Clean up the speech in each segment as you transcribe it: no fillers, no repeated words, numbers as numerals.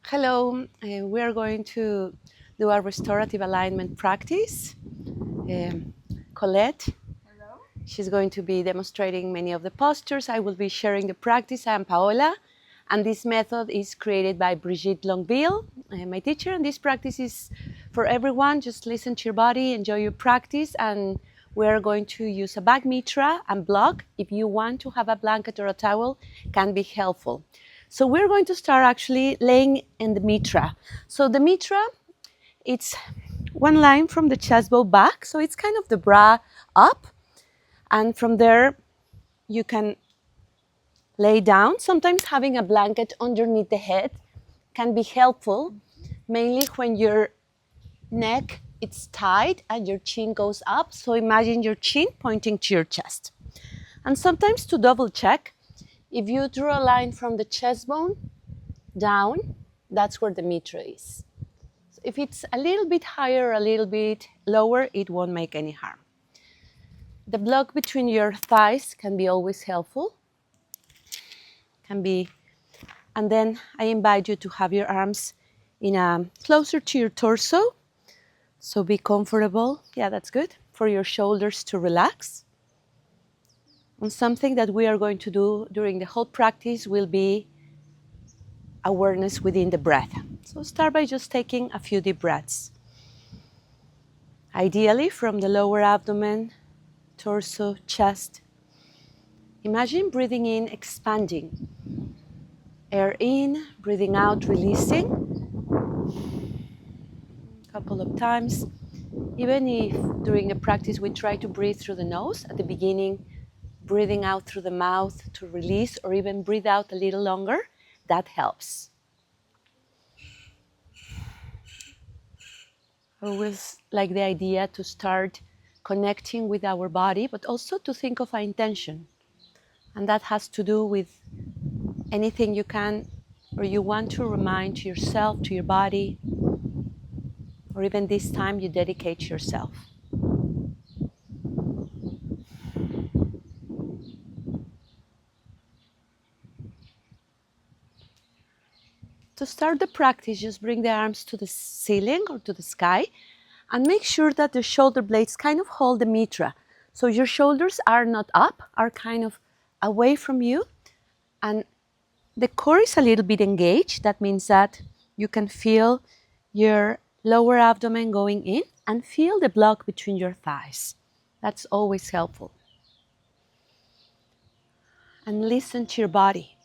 Hello, we are going to do a restorative alignment practice. Colette, she's going to be demonstrating many of the postures. I will be sharing the practice. I am Paola, and this method is created by Brigitte Longueville, my teacher, and this practice is for everyone. Just listen to your body, enjoy your practice, and we're going to use a back mitra and block. If you want to have a blanket or a towel, can be helpful. So we're going to start actually laying in the mitra. So the mitra, it's one line from the chest bow back. So it's kind of the bra up. And from there, you can lay down. Sometimes having a blanket underneath the head can be helpful, mainly when your neck it's tight and your chin goes up. So imagine your chin pointing to your chest. And sometimes to double check, if you draw a line from the chest bone down, that's where the mitra is. So if it's a little bit higher, a little bit lower, it won't make any harm. The block between your thighs can be always helpful. And then I invite you to have your arms closer to your torso. So be comfortable. Yeah, that's good. For your shoulders to relax. And something that we are going to do during the whole practice will be awareness within the breath. So start by just taking a few deep breaths. Ideally from the lower abdomen, torso, chest. Imagine breathing in, expanding. Air in, breathing out, releasing. A couple of times. Even if during the practice we try to breathe through the nose at the beginning, breathing out through the mouth to release, or even breathe out a little longer, that helps. I always like the idea to start connecting with our body, but also to think of an intention. And that has to do with anything you can or you want to remind to yourself, to your body, or even this time you dedicate yourself. To start the practice, just bring the arms to the ceiling or to the sky and make sure that the shoulder blades kind of hold the mitra. So your shoulders are not up, are kind of away from you, and the core is a little bit engaged. That means that you can feel your lower abdomen going in and feel the block between your thighs. That's always helpful. And listen to your body.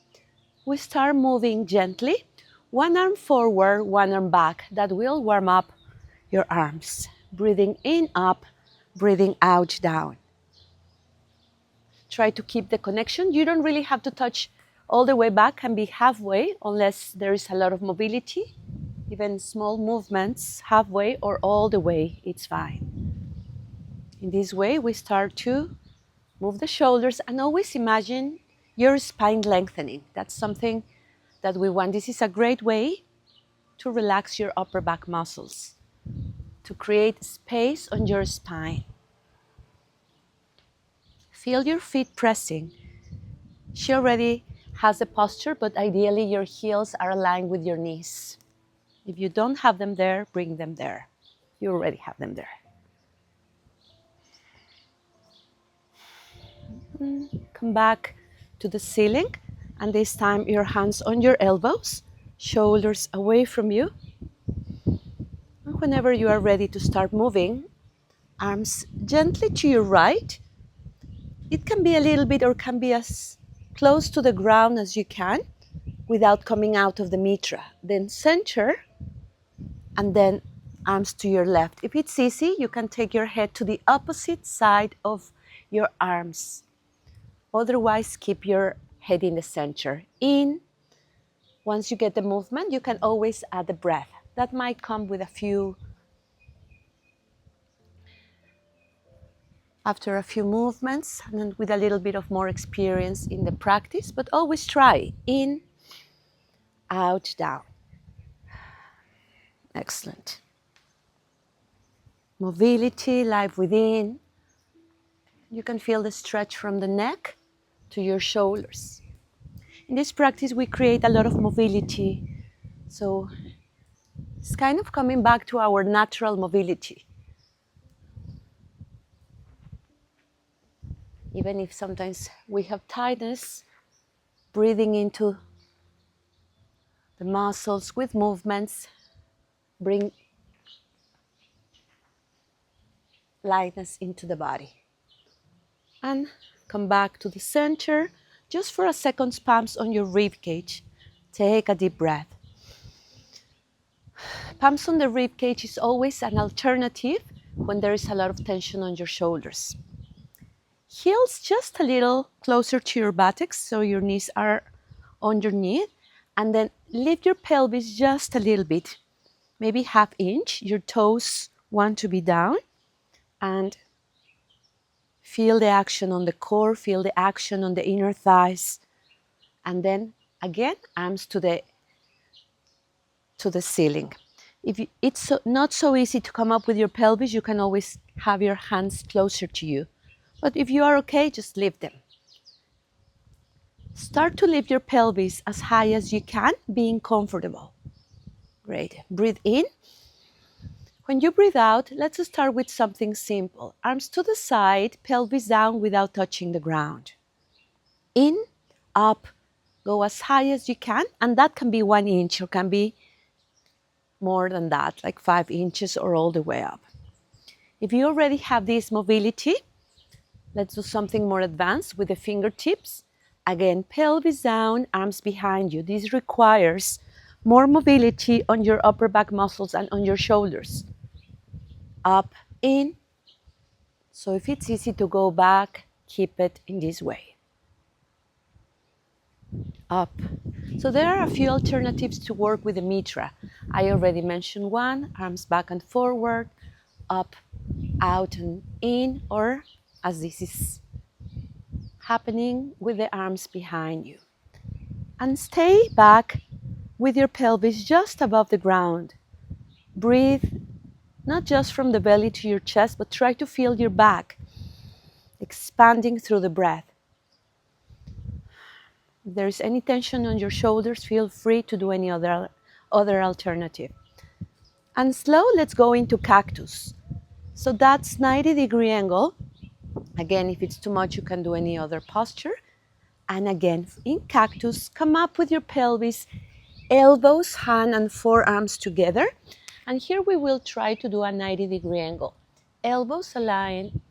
We start moving gently, one arm forward, one arm back. That will warm up your arms. Breathing in, up, breathing out, down. Try to keep the connection. You don't really have to touch all the way back, can be halfway unless there is a lot of mobility. Even small movements, halfway or all the way, it's fine. In this way, we start to move the shoulders and always imagine your spine lengthening. That's something that we want. This is a great way to relax your upper back muscles, to create space on your spine. Feel your feet pressing. She already has a posture, but ideally your heels are aligned with your knees. If you don't have them there, bring them there. You already have them there. Come back to the ceiling, and this time your hands on your elbows, shoulders away from you. And whenever you are ready to start moving, arms gently to your right. It can be a little bit or can be as close to the ground as you can without coming out of the mitra. Then center, and then arms to your left. If it's easy, you can take your head to the opposite side of your arms. Otherwise, keep your head in the center. In. Once you get the movement, you can always add the breath. That might come with after a few movements and with a little bit of more experience in the practice, but always try. In, out, down. Excellent. Mobility, life within. You can feel the stretch from the neck to your shoulders. In this practice, we create a lot of mobility So it's kind of coming back to our natural mobility. Even if sometimes we have tightness, breathing into the muscles with movements, bring lightness into the body. And come back to the center, just for a second, palms on your rib cage. Take a deep breath. Palms on the rib cage is always an alternative when there is a lot of tension on your shoulders. Heels just a little closer to your buttocks, so your knees are underneath, and then lift your pelvis just a little bit, maybe ½ inch. Your toes want to be down, and feel the action on the core, feel the action on the inner thighs, and then again, arms to the ceiling. If it's not so easy to come up with your pelvis, you can always have your hands closer to you. But if you are okay, just lift them. Start to lift your pelvis as high as you can, being comfortable. Great. Breathe in. When you breathe out, let's start with something simple. Arms to the side, pelvis down without touching the ground. In, up, go as high as you can, and that can be 1 inch or can be more than that, like 5 inches or all the way up. If you already have this mobility, let's do something more advanced with the fingertips. Again, pelvis down, arms behind you. This requires more mobility on your upper back muscles and on your shoulders. Up, in. So if it's easy to go back, keep it in this way. Up. So there are a few alternatives to work with the mitra. I already mentioned one, arms back and forward, up, out and in, or as this is happening with the arms behind you. And stay back with your pelvis just above the ground. Breathe, not just from the belly to your chest, but try to feel your back expanding through the breath. If there is any tension on your shoulders, feel free to do any other alternative. And slow, let's go into cactus. So that's 90-degree angle. Again, if it's too much, you can do any other posture. And again, in cactus, come up with your pelvis, elbows, hand and forearms together. And here we will try to do a 90-degree angle. Elbows align,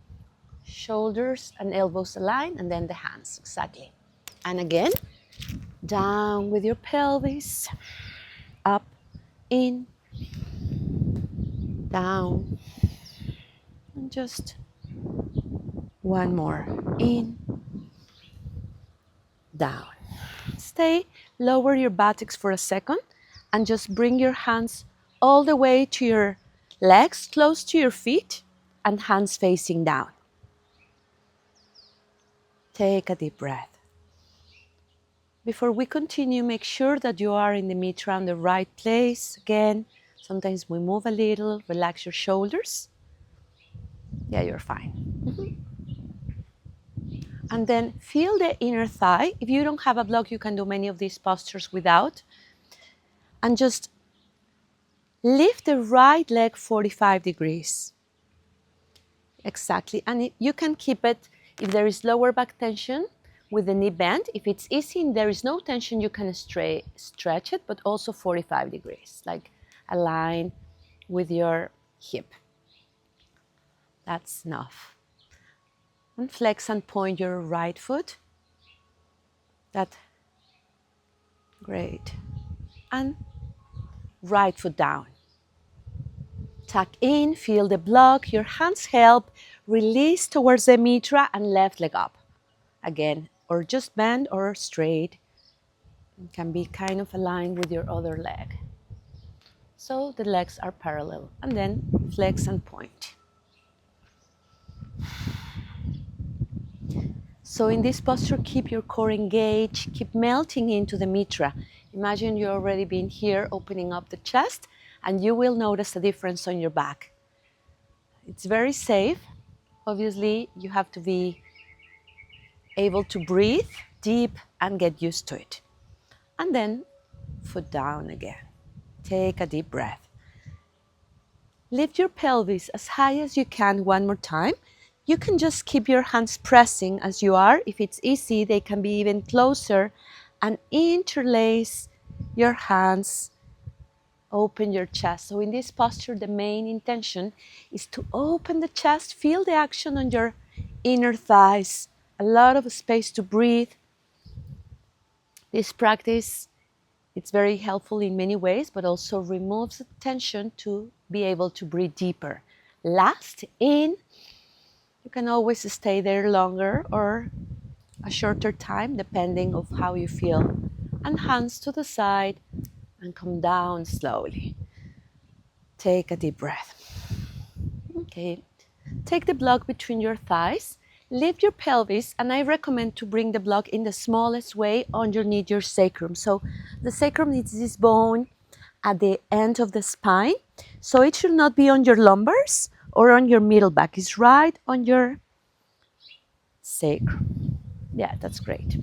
shoulders and elbows align, and then the hands, exactly. And again, down with your pelvis, up, in, down, and just one more, in, down. Stay, lower your buttocks for a second, and just bring your hands all the way to your legs, close to your feet, and hands facing down. Take a deep breath. Before we continue, make sure that you are in the mitra in the right place. Again, sometimes we move a little, relax your shoulders. Yeah, you're fine. And then feel the inner thigh. If you don't have a block, you can do many of these postures without. And just lift the right leg 45 degrees. Exactly. And you can keep it if there is lower back tension with the knee bent. If it's easy and there is no tension, you can stretch it, but also 45 degrees, like align with your hip. That's enough. And flex and point your right foot. Great. And right foot down. Tuck in, feel the block, your hands help, release towards the mitra and left leg up. Again, or just bend or straight. It can be kind of aligned with your other leg. So the legs are parallel. And then flex and point. So in this posture, keep your core engaged, keep melting into the mitra. Imagine you already been here, opening up the chest, and you will notice a difference on your back. It's very safe. Obviously, you have to be able to breathe deep and get used to it. And then foot down again. Take a deep breath. Lift your pelvis as high as you can one more time. You can just keep your hands pressing as you are. If it's easy, they can be even closer, and interlace your hands. Open your chest. So in this posture, the main intention is to open the chest. Feel the action on your inner thighs. A lot of space to breathe. This practice, it's very helpful in many ways, but also removes the tension to be able to breathe deeper. Last, in. You can always stay there longer or a shorter time, depending on how you feel. And hands to the side and come down slowly. Take a deep breath. Okay. Take the block between your thighs. Lift your pelvis, and I recommend to bring the block in the smallest way underneath your sacrum. So the sacrum is this bone at the end of the spine. So it should not be on your lumbars or on your middle back. It's right on your sacrum. Yeah, that's great.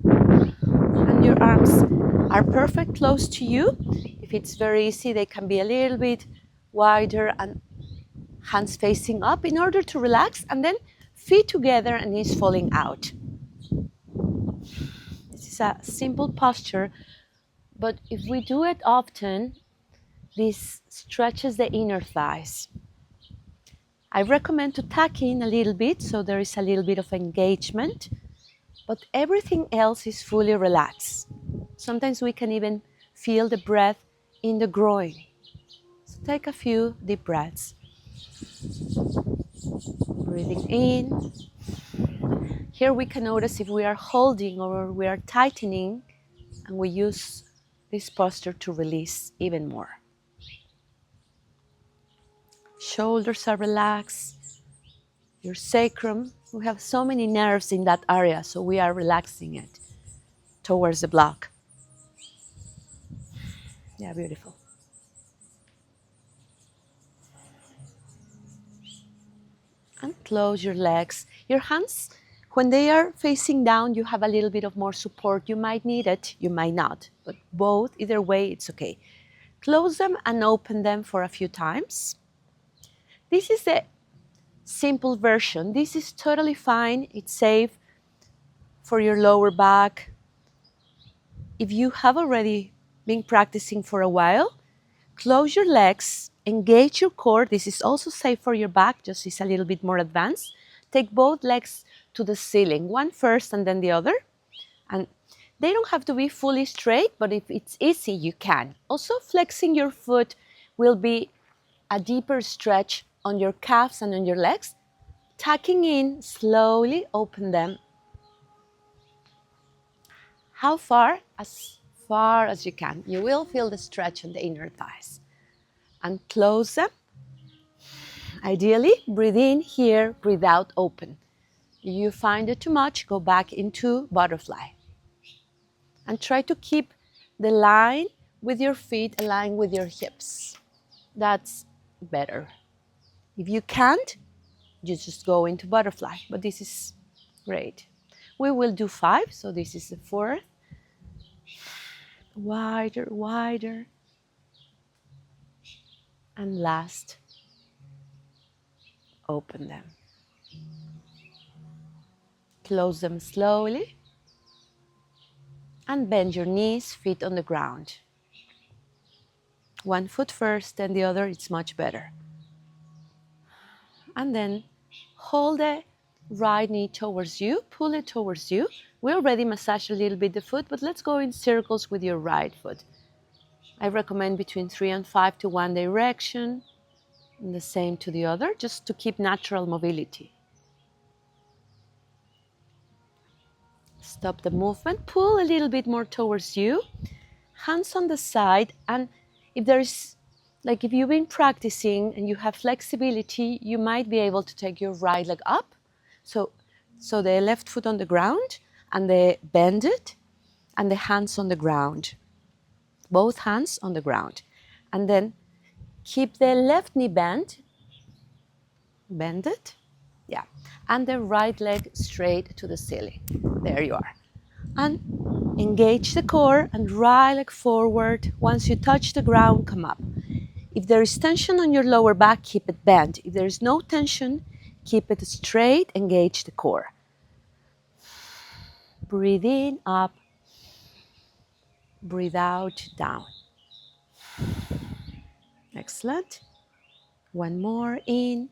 And your arms are perfect close to you. If it's very easy, they can be a little bit wider and hands facing up in order to relax, and then feet together and knees falling out. This is a simple posture, but if we do it often, this stretches the inner thighs. I recommend to tuck in a little bit so there is a little bit of engagement, but everything else is fully relaxed. Sometimes we can even feel the breath in the groin. So take a few deep breaths. Breathing in. Here we can notice if we are holding or we are tightening, and we use this posture to release even more. Shoulders are relaxed. Your sacrum, we have so many nerves in that area, so we are relaxing it towards the block. Yeah, beautiful. And close your legs. Your hands, when they are facing down, you have a little bit of more support. You might need it, you might not, but both, either way, it's okay. Close them and open them for a few times. This is the simple version. This is totally fine. It's safe for your lower back. If you have already been practicing for a while, close your legs, engage your core. This is also safe for your back, just is a little bit more advanced. Take both legs to the ceiling, one first and then the other. And they don't have to be fully straight, but if it's easy, you can. Also, flexing your foot will be a deeper stretch on your calves and on your legs. Tucking in, slowly open them. How far? As far as you can. You will feel the stretch on the inner thighs. And close them. Ideally, breathe in here, breathe out, open. If you find it too much, go back into butterfly. And try to keep the line with your feet aligned with your hips. That's better. If you can't, you just go into butterfly, but this is great. We will do 5, so this is the 4th. Wider, wider. And last, open them. Close them slowly. And bend your knees, feet on the ground. One foot first, then the other, it's much better. And then hold the right knee towards you, pull it towards you. We already massaged a little bit the foot, but let's go in circles with your right foot. I recommend between 3 and 5 to one direction, and the same to the other, just to keep natural mobility. Stop the movement, pull a little bit more towards you, hands on the side, and if you've been practicing and you have flexibility, you might be able to take your right leg up. So the left foot on the ground, and bend it, and the hands on the ground. Both hands on the ground. And then keep the left knee bent. Bend it. Yeah. And the right leg straight to the ceiling. There you are. And engage the core and right leg forward. Once you touch the ground, come up. If there is tension on your lower back, keep it bent. If there is no tension, keep it straight, engage the core. Breathe in, up. Breathe out, down. Excellent. One more, in.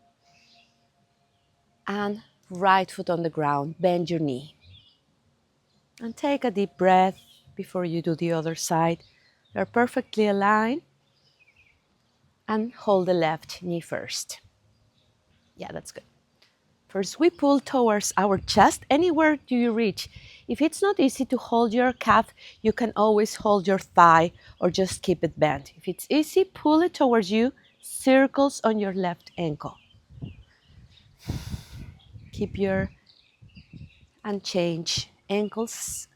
And right foot on the ground, bend your knee. And take a deep breath before you do the other side. They're perfectly aligned. And hold the left knee first. Yeah, that's good. First, we pull towards our chest. Anywhere do you reach? If it's not easy to hold your calf, you can always hold your thigh or just keep it bent. If it's easy, pull it towards you, circles on your left ankle. Keep your and change ankles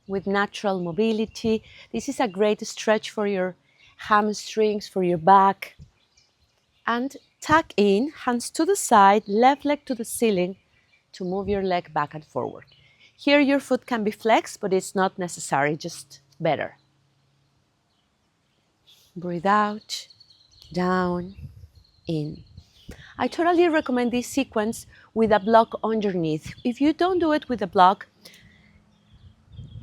with natural mobility. This is a great stretch for your hamstrings, for your back. And tuck in, hands to the side, left leg to the ceiling to move your leg back and forward. Here your foot can be flexed, but it's not necessary, just better. Breathe out, down, in. I totally recommend this sequence with a block underneath. If you don't do it with a block,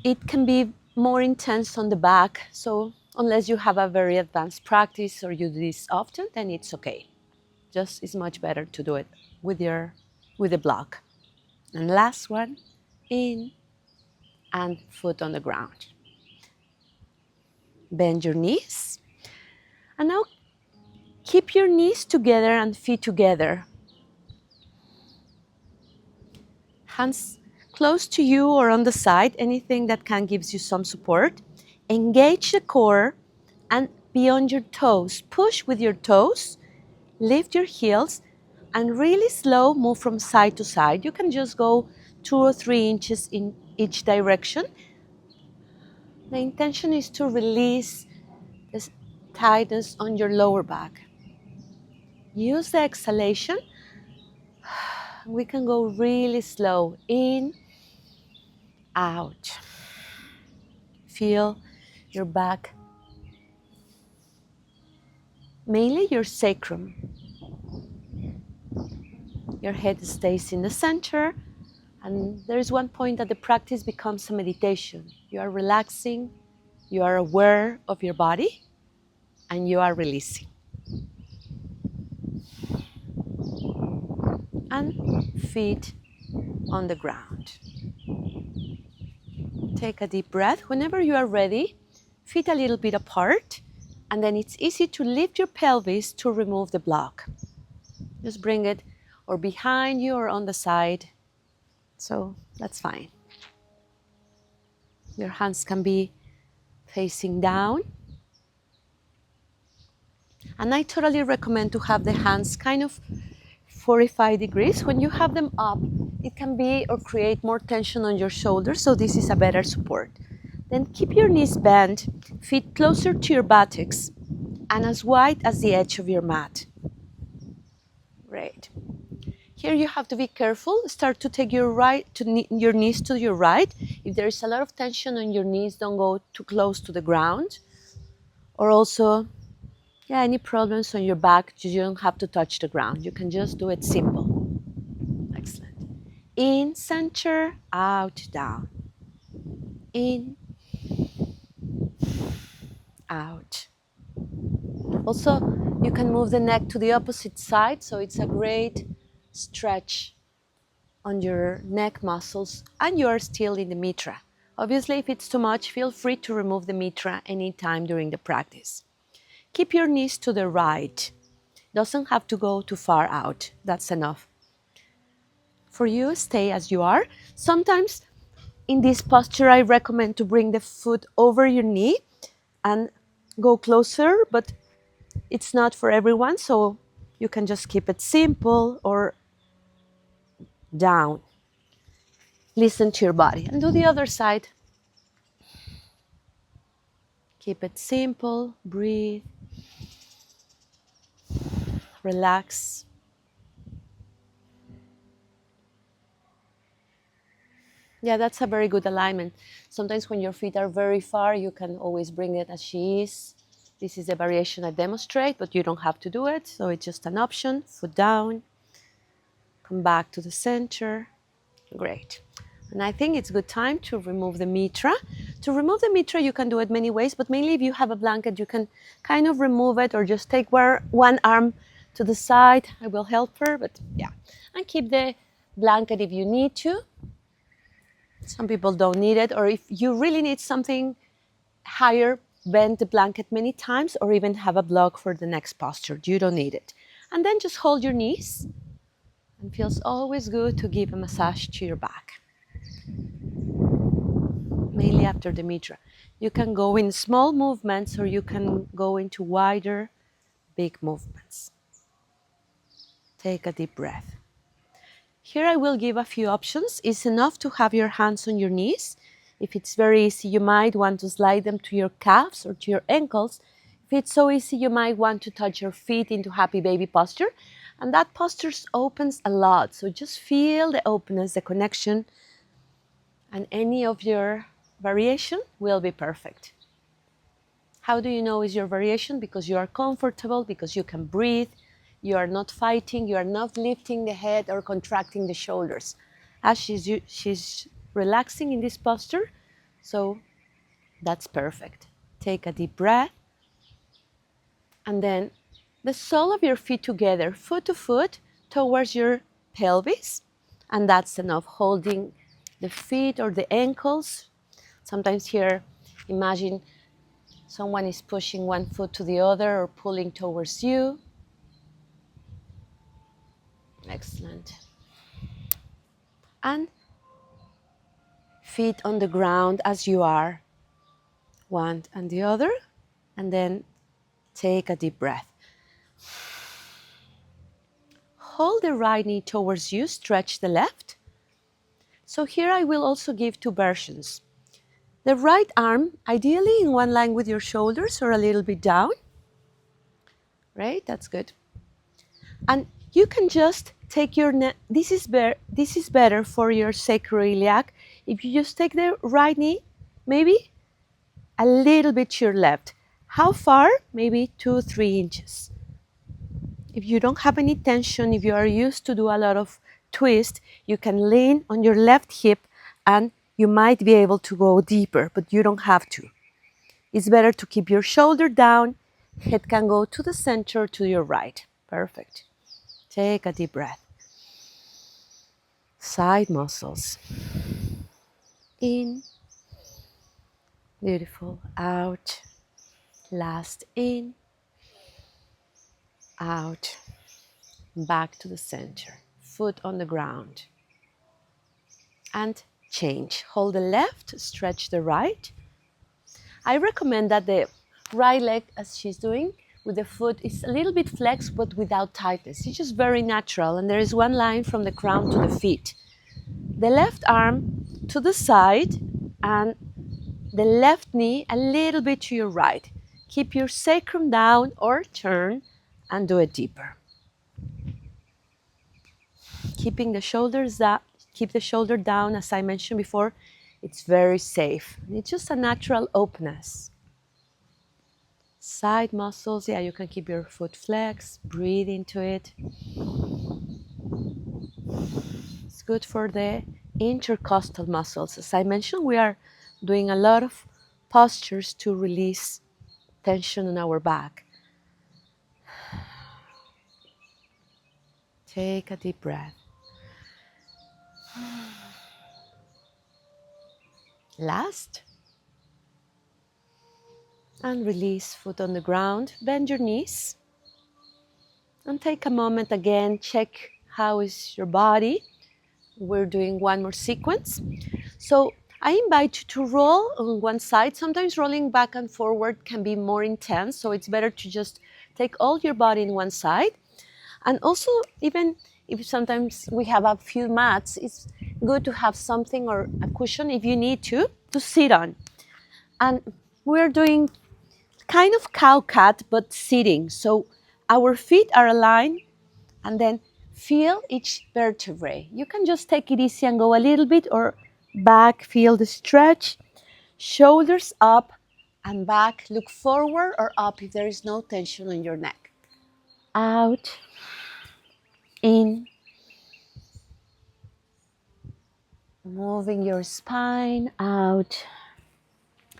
it can be more intense on the back. So unless you have a very advanced practice or you do this often, then it's okay. Just it's much better to do it with a block. And last one, in and foot on the ground. Bend your knees. And now keep your knees together and feet together. Hands close to you or on the side, anything that can give you some support. Engage the core and beyond your toes. Push with your toes, lift your heels, and really slow move from side to side. You can just go 2 or 3 inches in each direction. The intention is to release this tightness on your lower back. Use the exhalation. We can go really slow. In, out. Feel your back, mainly your sacrum. Your head stays in the center, and there is one point that the practice becomes a meditation. You are relaxing, you are aware of your body, and you are releasing. And feet on the ground. Take a deep breath. Whenever you are ready, feet a little bit apart, and then it's easy to lift your pelvis to remove the block. Just bring it or behind you or on the side. So that's fine. Your hands can be facing down. And I totally recommend to have the hands kind of 45 degrees. When you have them up, it can be or create more tension on your shoulders, so this is a better support. Then keep your knees bent, feet closer to your buttocks, and as wide as the edge of your mat. Great. Here you have to be careful. Start to take your knees to your right. If there is a lot of tension on your knees, don't go too close to the ground. Or also, any problems on your back, you don't have to touch the ground. You can just do it simple. Excellent. In, center, out, down. In, out. Also, you can move the neck to the opposite side, so it's a great stretch on your neck muscles, and you are still in the mitra. Obviously, if it's too much, feel free to remove the mitra anytime during the practice. Keep your knees to the right. Doesn't have to go too far out. That's enough. For you, stay as you are. Sometimes in this posture, I recommend to bring the foot over your knee and go closer, but it's not for everyone, so you can just keep it simple or down. Listen to your body and do the other side. Keep it simple, breathe, relax. Yeah, that's a very good alignment. Sometimes when your feet are very far, you can always bring it as she is. This is a variation I demonstrate, but you don't have to do it. So it's just an option. Foot down, come back to the center. Great. And I think it's a good time to remove the mitra. To remove the mitra, you can do it many ways, but mainly if you have a blanket, you can kind of remove it or just take one arm to the side. I will help her, but yeah. And keep the blanket if you need to. Some people don't need it, or if you really need something higher, bend the blanket many times or even have a block for the next posture. You don't need it. And then just hold your knees. And feels always good to give a massage to your back. Mainly after the mitra. You can go in small movements or you can go into wider, big movements. Take a deep breath. Here I will give a few options. It's enough to have your hands on your knees. If it's very easy, you might want to slide them to your calves or to your ankles. If it's so easy, you might want to touch your feet into happy baby posture. And that posture opens a lot. So just feel the openness, the connection, and any of your variation will be perfect. How do you know is your variation? Because you are comfortable, because you can breathe, you are not fighting, you are not lifting the head or contracting the shoulders. As she's relaxing in this posture, so that's perfect. Take a deep breath, and then the sole of your feet together, foot to foot, towards your pelvis, and that's enough. Holding the feet or the ankles. Sometimes here, imagine someone is pushing one foot to the other or pulling towards you. Excellent. And feet on the ground as you are, one and the other, and then take a deep breath. Hold the right knee towards you, stretch the left. So here I will also give two versions. The right arm, ideally in one line with your shoulders or a little bit down. Right, that's good. And you can just take your neck, this is better for your sacroiliac. If you just take the right knee, maybe a little bit to your left. How far? Maybe 2-3 inches. If you don't have any tension, if you are used to do a lot of twist, you can lean on your left hip and you might be able to go deeper, but you don't have to. It's better to keep your shoulder down, head can go to the center, to your right. Perfect. Take a deep breath. Side muscles. In. Beautiful. Out. Last in. Out. Back to the center. Foot on the ground. And change. Hold the left, stretch the right. I recommend that the right leg, as she's doing, with the foot is a little bit flexed, but without tightness. It's just very natural, and there is one line from the crown to the feet. The left arm to the side, and the left knee a little bit to your right. Keep your sacrum down or turn and do it deeper. Keeping the shoulders up, keep the shoulder down, as I mentioned before, it's very safe. It's just a natural openness. Side muscles, yeah, you can keep your foot flexed, breathe into it. It's good for the intercostal muscles. As I mentioned, we are doing a lot of postures to release tension in our back. Take a deep breath. Last. And release, foot on the ground. Bend your knees. And take a moment again, check how is your body. We're doing one more sequence. So I invite you to roll on one side. Sometimes rolling back and forward can be more intense, so it's better to just take all your body in one side. And also, even if sometimes we have a few mats, it's good to have something or a cushion if you need to sit on. And we're doing kind of cow-cat, but sitting. So our feet are aligned, and then feel each vertebrae. You can just take it easy and go a little bit, or back, feel the stretch, shoulders up and back, look forward or up if there is no tension on your neck. Out, in, moving your spine, out,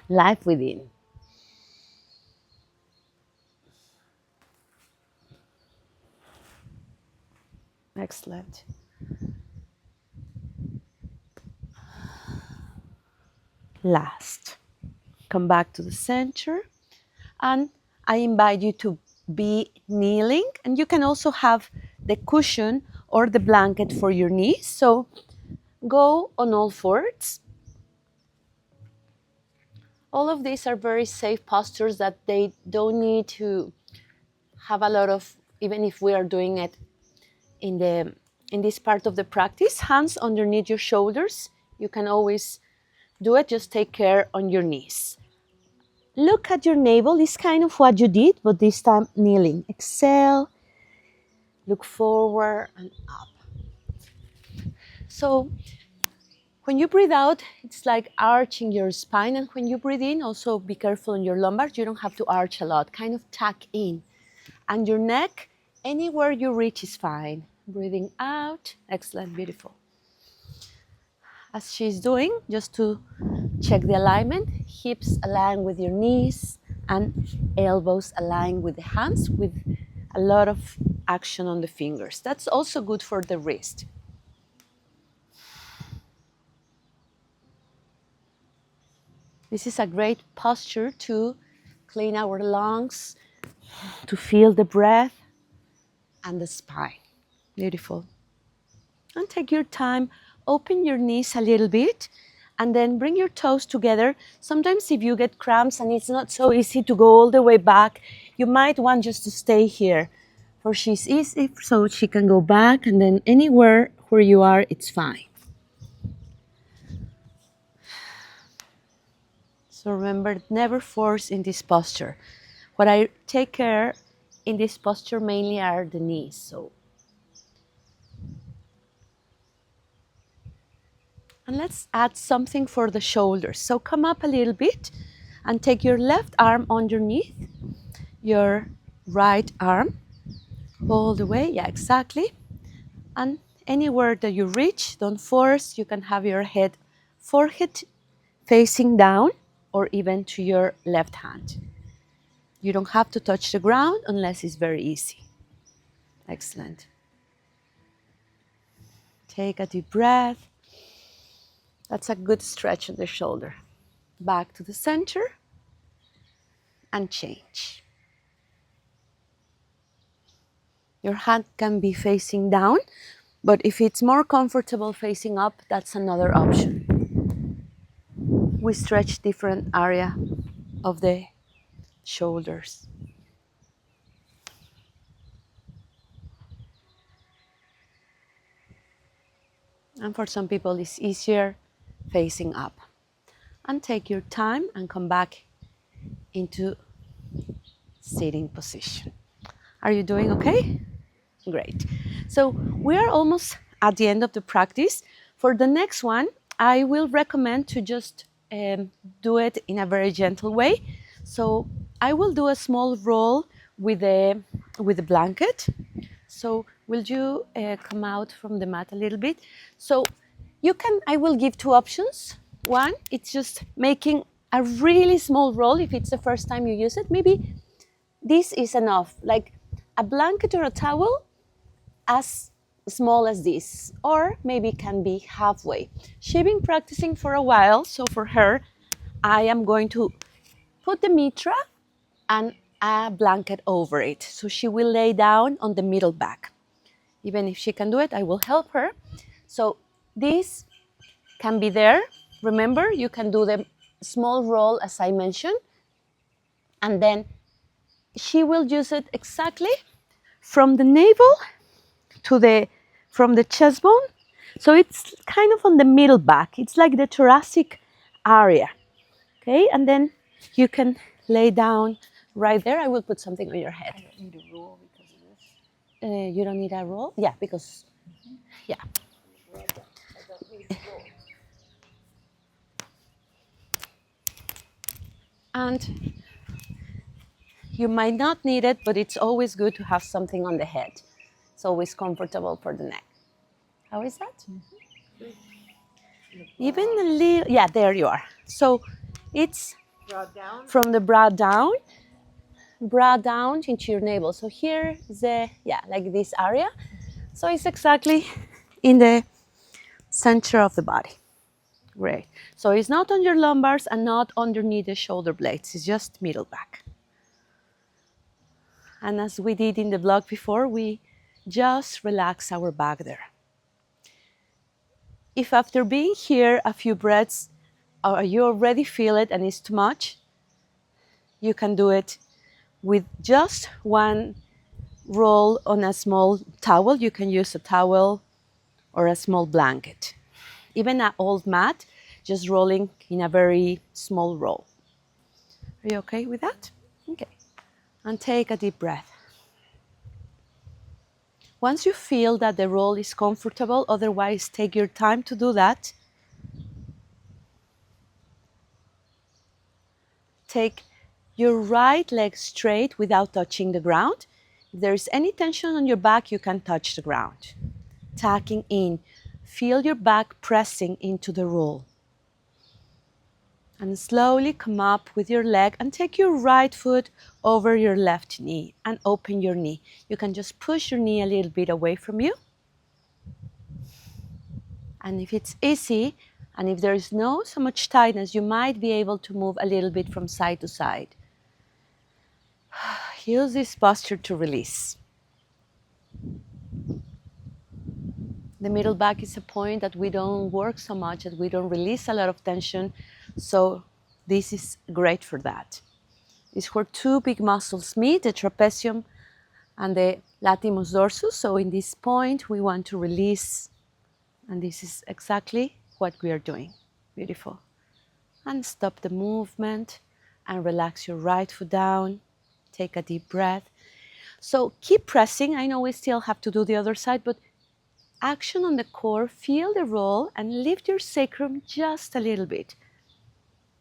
life within. Excellent. Last. Come back to the center, and I invite you to be kneeling, and you can also have the cushion or the blanket for your knees. So go on all fours. All of these are very safe postures that they don't need to have a lot of, even if we are doing it in this part of the practice, hands underneath your shoulders. You can always do it, just take care on your knees. Look at your navel. It's kind of what you did, but this time kneeling. Exhale, look forward and up. So when you breathe out, it's like arching your spine, and when you breathe in, also be careful on your lumbar. You don't have to arch a lot, kind of tuck in. And your neck, anywhere you reach is fine. Breathing out, excellent, beautiful. As she's doing, just to check the alignment, hips align with your knees and elbows align with the hands, with a lot of action on the fingers. That's also good for the wrist. This is a great posture to clean our lungs, to feel the breath and the spine. Beautiful. And take your time, open your knees a little bit, and then bring your toes together. Sometimes if you get cramps and it's not so easy to go all the way back, you might want just to stay here. For she's easy, so she can go back, and then anywhere where you are, it's fine. So remember, never force in this posture. What I take care in this posture mainly are the knees. So, and let's add something for the shoulders. So come up a little bit and take your left arm underneath your right arm all the way. Yeah, exactly. And anywhere that you reach, don't force. You can have your forehead facing down or even to your left hand. You don't have to touch the ground unless it's very easy. Excellent. Take a deep breath. That's a good stretch on the shoulder. Back to the center and change. Your hand can be facing down, but if it's more comfortable facing up, that's another option. We stretch different area of the shoulders. And for some people, it's easier facing up. And take your time and come back into sitting position. Are you doing okay? Great. So we are almost at the end of the practice. For the next one, I will recommend to just do it in a very gentle way. So I will do a small roll with the blanket. So will you come out from the mat a little bit? So you can, I will give two options. One, it's just making a really small roll if it's the first time you use it. Maybe this is enough, like a blanket or a towel as small as this, or maybe can be halfway. She's been practicing for a while, so for her, I am going to put the mitra and a blanket over it. So she will lay down on the middle back. Even if she can do it, I will help her. So this can be there. Remember, you can do the small roll as I mentioned, and then she will use it exactly from the navel to from the chest bone. So it's kind of on the middle back. It's like the thoracic area. Okay, and then you can lay down right there. I will put something on your head. I don't need a roll because of this. You don't need a roll? Yeah, because, yeah. I don't need a roll. And you might not need it, but it's always good to have something on the head. It's always comfortable for the neck. How is that? Even a little, yeah, there you are. So it's from the brow down into your navel. So here is like this area. So it's exactly in the center of the body. Great. So it's not on your lumbars and not underneath the shoulder blades. It's just middle back. And as we did in the vlog before, we just relax our back there. If after being here a few breaths, or you already feel it and it's too much, you can do it with just one roll on a small towel. You can use a towel or a small blanket. Even an old mat, just rolling in a very small roll. Are you okay with that? Okay. And take a deep breath. Once you feel that the roll is comfortable, otherwise take your time to do that. Take your right leg straight without touching the ground. If there is any tension on your back, you can touch the ground. Tacking in. Feel your back pressing into the roll. And slowly come up with your leg and take your right foot over your left knee and open your knee. You can just push your knee a little bit away from you. And if it's easy, and if there is no so much tightness, you might be able to move a little bit from side to side. Use this posture to release. The middle back is a point that we don't work so much, that we don't release a lot of tension. So this is great for that. It's where two big muscles meet, the trapezium and the latimus dorsus. So in this point, we want to release. And this is exactly what we are doing. Beautiful. And stop the movement and relax your right foot down. Take a deep breath. So keep pressing. I know we still have to do the other side, but action on the core, feel the roll and lift your sacrum just a little bit.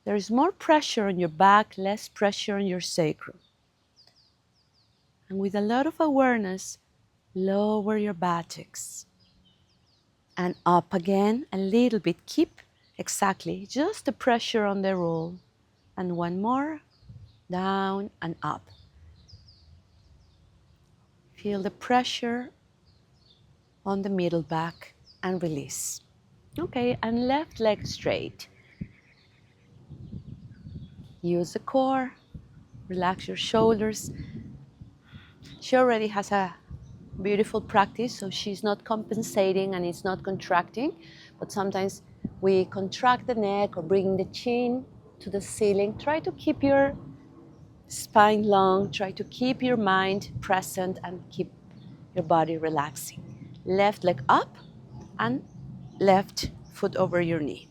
There is more pressure on your back, less pressure on your sacrum. And with a lot of awareness, lower your buttocks. And up again, a little bit. Keep exactly just the pressure on the roll. And one more, down and up. Feel the pressure on the middle back and release. Okay, and left leg straight. Use the core, relax your shoulders. She already has a beautiful practice, so she's not compensating and it's not contracting, but sometimes we contract the neck or bring the chin to the ceiling. Try to keep your spine long, try to keep your mind present and keep your body relaxing. Left leg up and left foot over your knee.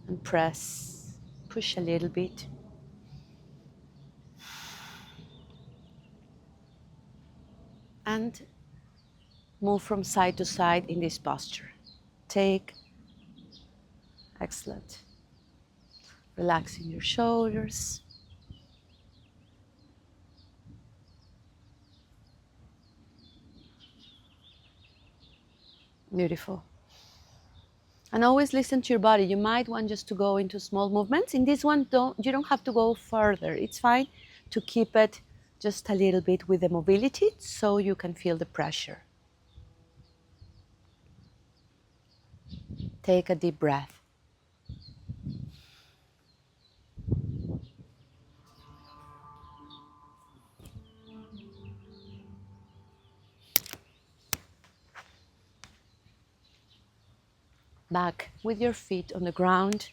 And press, push a little bit. And move from side to side in this posture. Take, excellent. Relaxing your shoulders. Beautiful. And always listen to your body. You might want just to go into small movements. In this one, you don't have to go further. It's fine to keep it just a little bit with the mobility so you can feel the pressure. Take a deep breath. Back with your feet on the ground.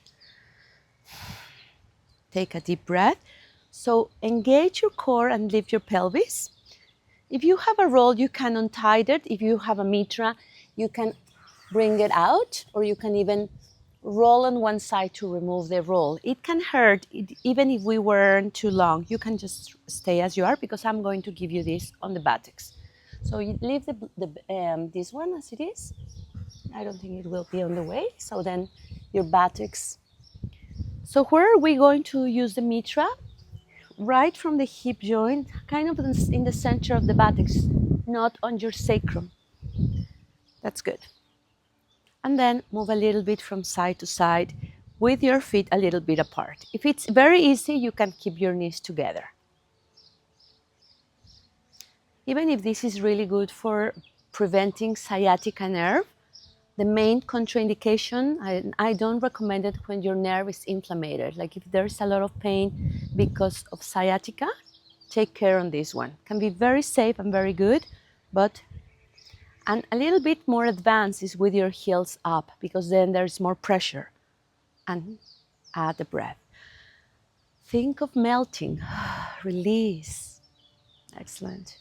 Take a deep breath. So engage your core and lift your pelvis. If you have a roll, you can untie it. If you have a mitra, you can bring it out, or you can even roll on one side to remove the roll. It can hurt, even if we weren't too long. You can just stay as you are, because I'm going to give you this on the buttocks. So you leave this one as it is. I don't think it will be on the way. So then your buttocks. So where are we going to use the mitra? Right from the hip joint, kind of in the center of the buttocks, not on your sacrum. That's good. And then move a little bit from side to side with your feet a little bit apart. If it's very easy, you can keep your knees together. Even if this is really good for preventing sciatica nerve, the main contraindication, I don't recommend it when your nerve is inflamed. Like if there's a lot of pain because of sciatica, take care on this one. Can be very safe and very good, and a little bit more advanced is with your heels up, because then there's more pressure. And add the breath. Think of melting. Release. Excellent.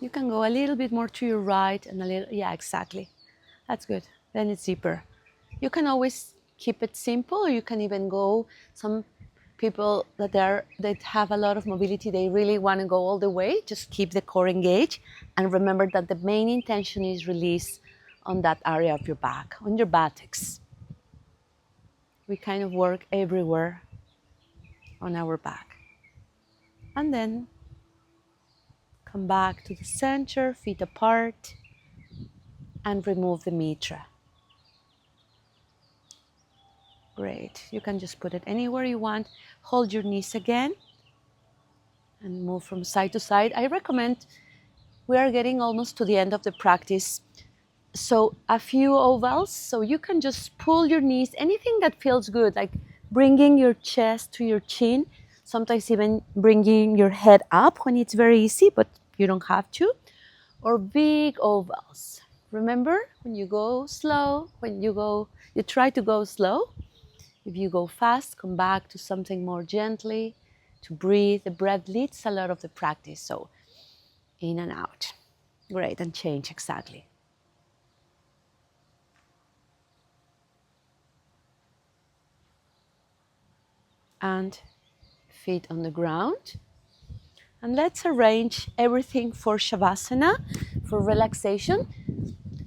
You can go a little bit more to your right and a little, yeah, exactly. That's good. Then it's deeper. You can always keep it simple, or you can even go, some people that have a lot of mobility, they really want to go all the way, just keep the core engaged, and remember that the main intention is release on that area of your back, on your buttocks. We kind of work everywhere on our back. And then come back to the center, feet apart, and remove the mitra. Great. You can just put it anywhere you want. Hold your knees again and move from side to side. I recommend, we are getting almost to the end of the practice, so a few ovals, so you can just pull your knees, anything that feels good, like bringing your chest to your chin, sometimes even bringing your head up when it's very easy, but you don't have to, or big ovals. Remember, when you go slow, you try to go slow. If you go fast, come back to something more gently, to breathe. The breath leads a lot of the practice, so in and out. Great, and change, exactly. And feet on the ground. And let's arrange everything for Shavasana, for relaxation.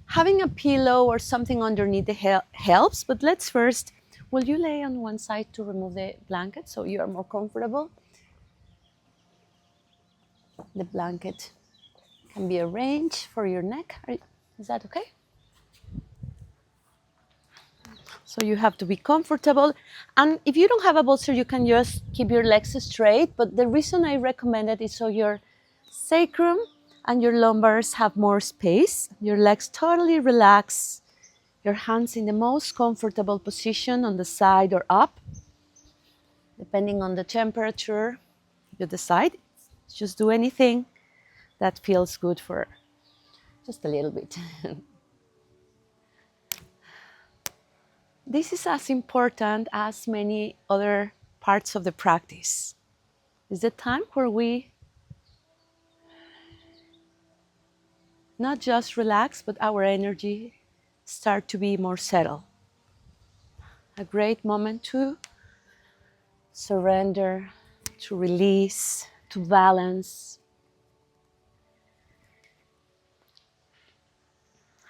Having a pillow or something underneath helps, but let's first, will you lay on one side to remove the blanket so you are more comfortable? The blanket can be arranged for your neck. Is that okay? So you have to be comfortable. And if you don't have a bolster, you can just keep your legs straight. But the reason I recommend it is so your sacrum and your lumbars have more space. Your legs totally relax. Your hands in the most comfortable position on the side or up. Depending on the temperature, you decide. Just do anything that feels good for just a little bit. This is as important as many other parts of the practice. It's the time where we not just relax, but our energy start to be more settled. A great moment to surrender, to release, to balance.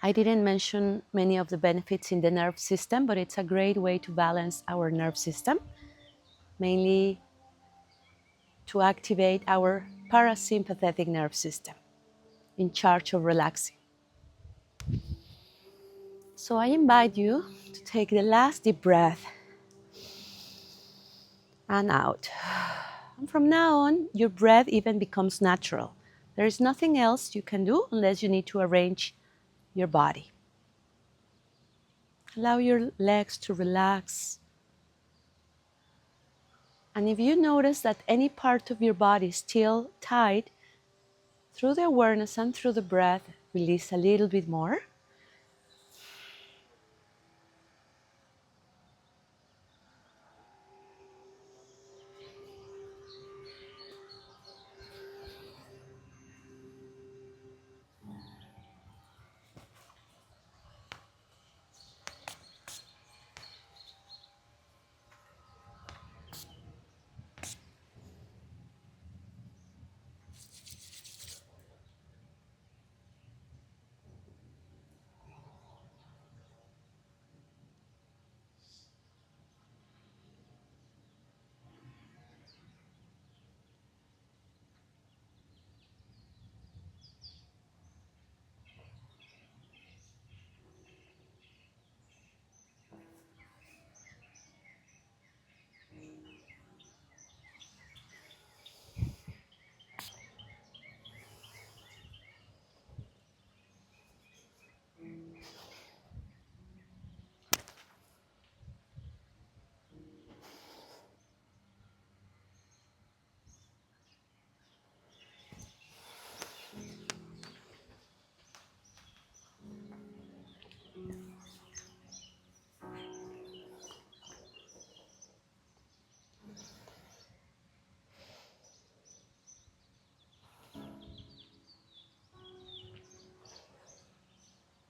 I didn't mention many of the benefits in the nerve system, but it's a great way to balance our nerve system, mainly to activate our parasympathetic nerve system, in charge of relaxing. So I invite you to take the last deep breath and out. And from now on, your breath even becomes natural. There is nothing else you can do unless you need to arrange your body. Allow your legs to relax. And if you notice that any part of your body is still tight, through the awareness and through the breath, release a little bit more.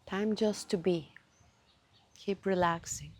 Time just to be. Keep relaxing.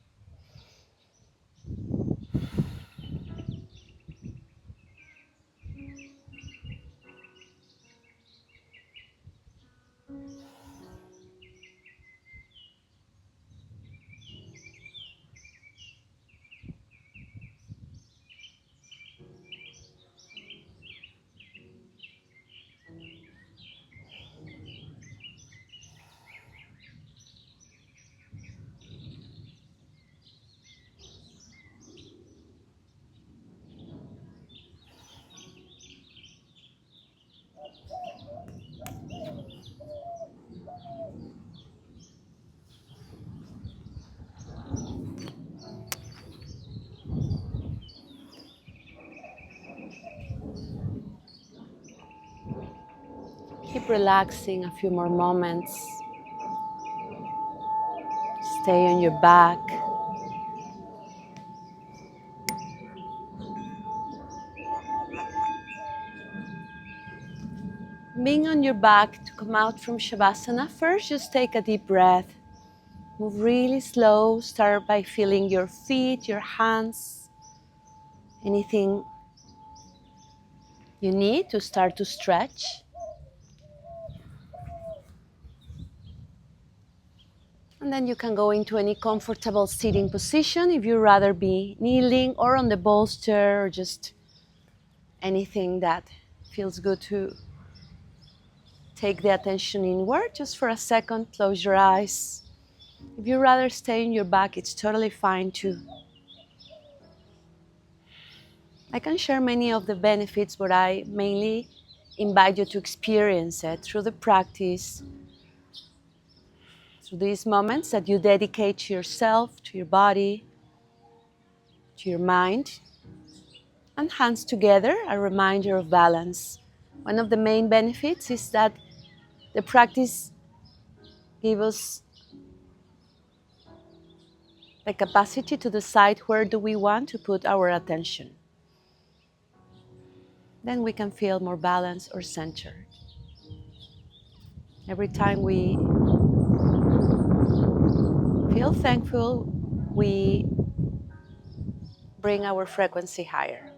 Keep relaxing a few more moments. Stay on your back. Being on your back to come out from Shavasana, first just take a deep breath. Move really slow. Start by feeling your feet, your hands, anything you need to start to stretch. And then you can go into any comfortable sitting position if you'd rather be kneeling or on the bolster or just anything that feels good to take the attention inward. Just for a second, close your eyes. If you'd rather stay in your back, it's totally fine too. I can share many of the benefits, but I mainly invite you to experience it through the practice, through these moments that you dedicate to yourself, to your body, to your mind. And hands together, a reminder of balance. One of the main benefits is that the practice gives us the capacity to decide where do we want to put our attention. Then we can feel more balanced or centered. Every time we feel thankful, we bring our frequency higher.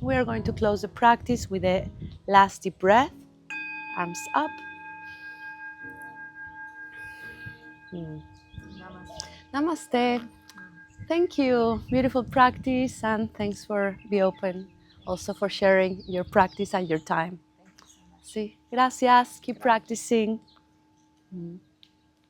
We are going to close the practice with a last deep breath, arms up. Namaste. Thank you. Beautiful practice, and thanks for being open, also for sharing your practice and your time. Thank you so much. Sí, gracias. Keep practicing.